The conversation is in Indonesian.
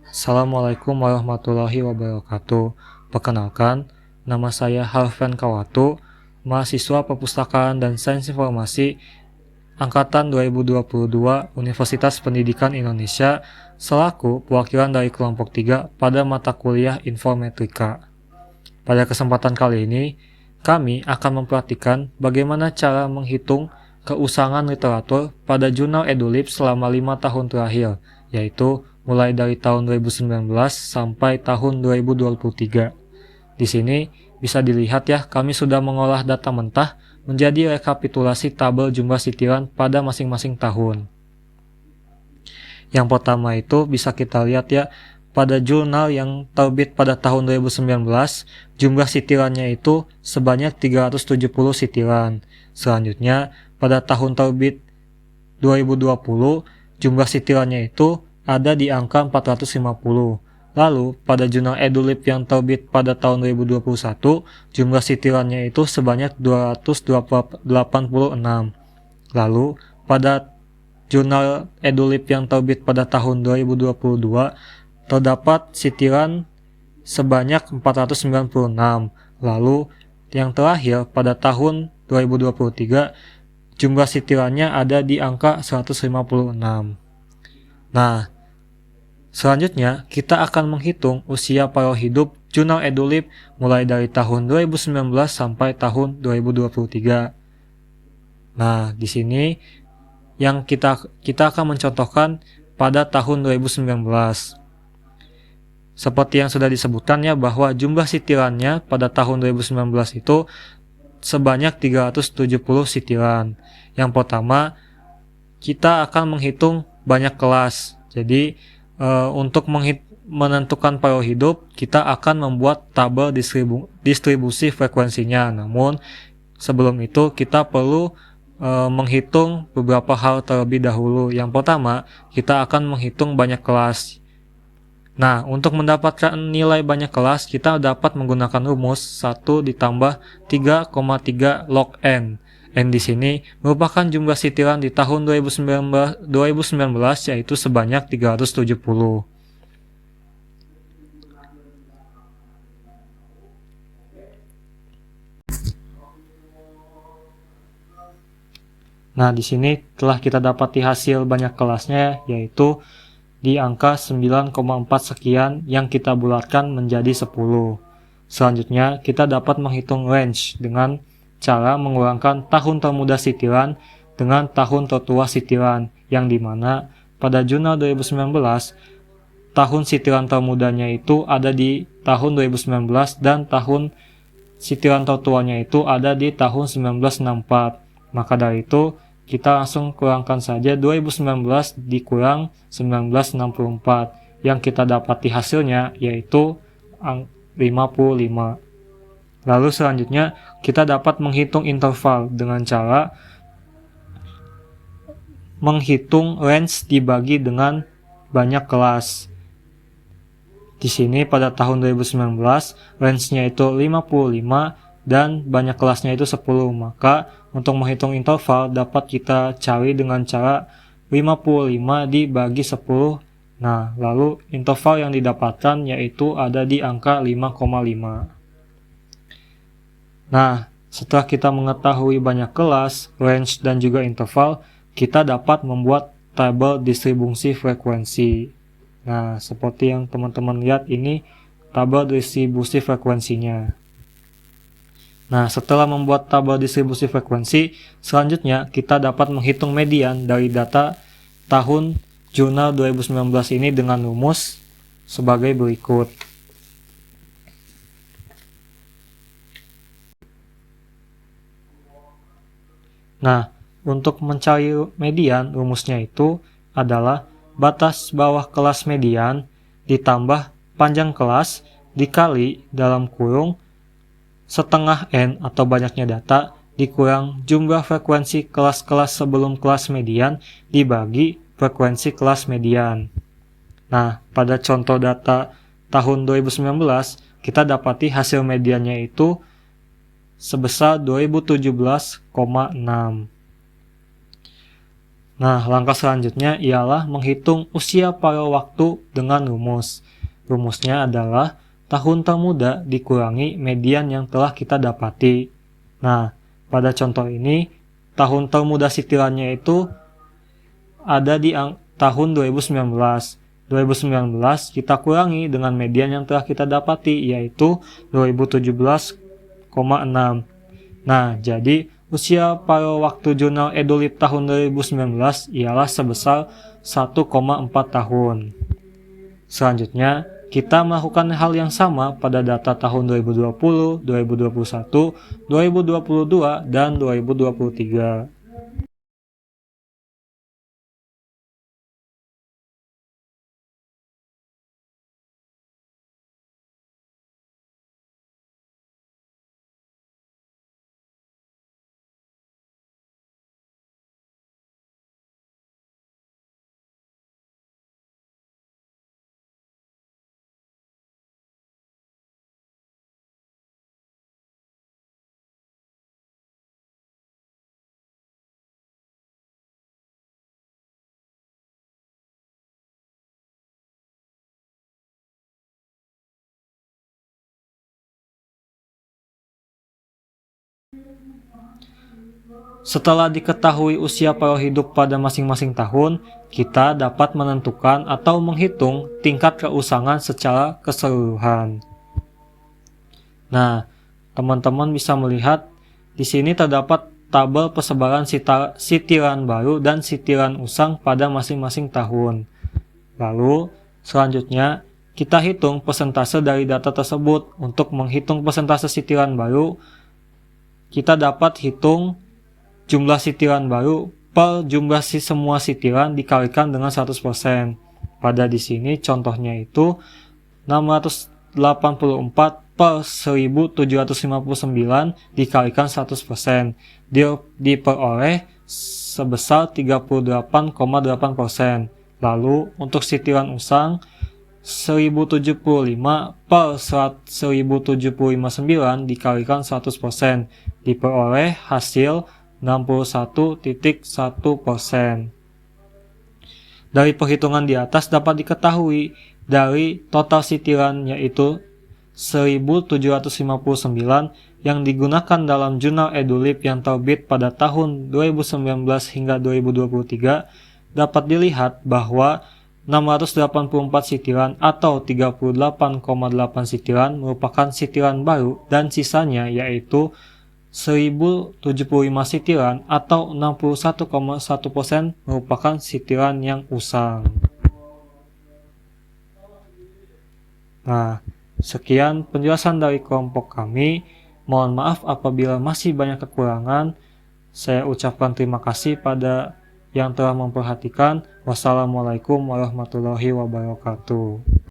Assalamualaikum warahmatullahi wabarakatuh. Perkenalkan, nama saya Harven Kawatu, mahasiswa Perpustakaan dan Sains Informasi Angkatan 2022 Universitas Pendidikan Indonesia, selaku perwakilan dari kelompok 3 pada mata kuliah Informatika. Pada kesempatan kali ini, kami akan memperhatikan bagaimana cara menghitung keusangan literatur pada jurnal EduLib selama 5 tahun terakhir, yaitu mulai dari tahun 2019 sampai tahun 2023. Di sini bisa dilihat ya, kami sudah mengolah data mentah menjadi rekapitulasi tabel jumlah sitiran pada masing-masing tahun. Yang pertama itu bisa kita lihat ya, pada jurnal yang terbit pada tahun 2019, jumlah sitirannya itu sebanyak 370 sitiran. Selanjutnya, pada tahun terbit 2020, jumlah sitirannya itu ada di angka 450. Lalu, pada jurnal EduLib yang terbit pada tahun 2021, jumlah sitirannya itu sebanyak 286. Lalu, pada jurnal EduLib yang terbit pada tahun 2022, terdapat sitiran sebanyak 496. Lalu, yang terakhir pada tahun 2023, jumlah sitirannya ada di angka 156. Nah, selanjutnya kita akan menghitung usia paruh hidup jurnal EduLib mulai dari tahun 2019 sampai tahun 2023. Nah, di sini yang kita akan mencontohkan pada tahun 2019. Seperti yang sudah disebutkan ya, bahwa jumlah sitirannya pada tahun 2019 itu sebanyak 370 sitiran. Yang pertama, kita akan menghitung banyak kelas. Jadi untuk menentukan paruh hidup, kita akan membuat tabel distribusi frekuensinya. Namun sebelum itu kita perlu menghitung beberapa hal terlebih dahulu. Yang pertama, kita akan menghitung banyak kelas. Nah, untuk mendapatkan nilai banyak kelas, kita dapat menggunakan rumus 1 ditambah 3,3 log N. N di sini merupakan jumlah sitiran di tahun 2019 yaitu sebanyak 370. Nah, di sini telah kita dapati hasil banyak kelasnya, yaitu di angka 9,4 sekian yang kita bulatkan menjadi 10. Selanjutnya, kita dapat menghitung range dengan cara mengurangkan tahun termuda sitiran dengan tahun tertua sitiran, yang dimana pada jurnal 2019, tahun sitiran termudanya itu ada di tahun 2019 dan tahun sitiran tertuanya itu ada di tahun 1964. Maka dari itu, kita langsung kurangkan saja 2019 dikurang 1964, yang kita dapati hasilnya yaitu 55. Lalu selanjutnya kita dapat menghitung interval dengan cara menghitung range dibagi dengan banyak kelas. Di sini pada tahun 2019 range-nya itu 55 dan banyak kelasnya itu 10. Maka untuk menghitung interval dapat kita cari dengan cara 55 dibagi 10. Nah, lalu interval yang didapatkan yaitu ada di angka 5,5. Nah, setelah kita mengetahui banyak kelas, range, dan juga interval, kita dapat membuat tabel distribusi frekuensi. Nah, seperti yang teman-teman lihat ini, tabel distribusi frekuensinya. Nah, setelah membuat tabel distribusi frekuensi, selanjutnya kita dapat menghitung median dari data tahun jurnal 2019 ini dengan rumus sebagai berikut. Nah, untuk mencari median, rumusnya itu adalah batas bawah kelas median ditambah panjang kelas dikali dalam kurung setengah N atau banyaknya data dikurang jumlah frekuensi kelas-kelas sebelum kelas median dibagi frekuensi kelas median. Nah, pada contoh data tahun 2019, kita dapati hasil mediannya itu sebesar 2017,6. Nah, langkah selanjutnya ialah menghitung usia pada waktu dengan rumus. Rumusnya adalah tahun termuda dikurangi median yang telah kita dapati. Nah, pada contoh ini, tahun termuda sitirannya itu ada di tahun 2019. 2019 kita kurangi dengan median yang telah kita dapati, yaitu 2017,6. Nah, jadi usia pada waktu jurnal Edulib tahun 2019 ialah sebesar 1,4 tahun. Selanjutnya, kita melakukan hal yang sama pada data tahun 2020, 2021, 2022, dan 2023. Setelah diketahui usia paruh hidup pada masing-masing tahun, kita dapat menentukan atau menghitung tingkat keusangan secara keseluruhan. Nah, teman-teman bisa melihat di sini terdapat tabel persebaran sitiran baru dan sitiran usang pada masing-masing tahun. Lalu, selanjutnya kita hitung persentase dari data tersebut. Untuk menghitung persentase sitiran baru, kita dapat hitung jumlah sitiran baru per jumlah semua sitiran dikalikan dengan 100%. Pada di sini contohnya itu 684 per 1759 dikalikan 100%. Diperoleh sebesar 38,8%. Lalu untuk sitiran usang 1075 per 1075,9 dikalikan 100%. Diperoleh hasil 61,1%. Dari perhitungan di atas dapat diketahui dari total sitiran yaitu 1759 yang digunakan dalam jurnal Edulib yang terbit pada tahun 2019 hingga 2023, dapat dilihat bahwa 684 sitiran atau 38,8 sitiran merupakan sitiran baru dan sisanya yaitu 1075 sitiran atau 61,1% merupakan sitiran yang usang. Nah, sekian penjelasan dari kelompok kami. Mohon maaf apabila masih banyak kekurangan. Saya ucapkan terima kasih pada yang telah memperhatikan. Wassalamualaikum warahmatullahi wabarakatuh.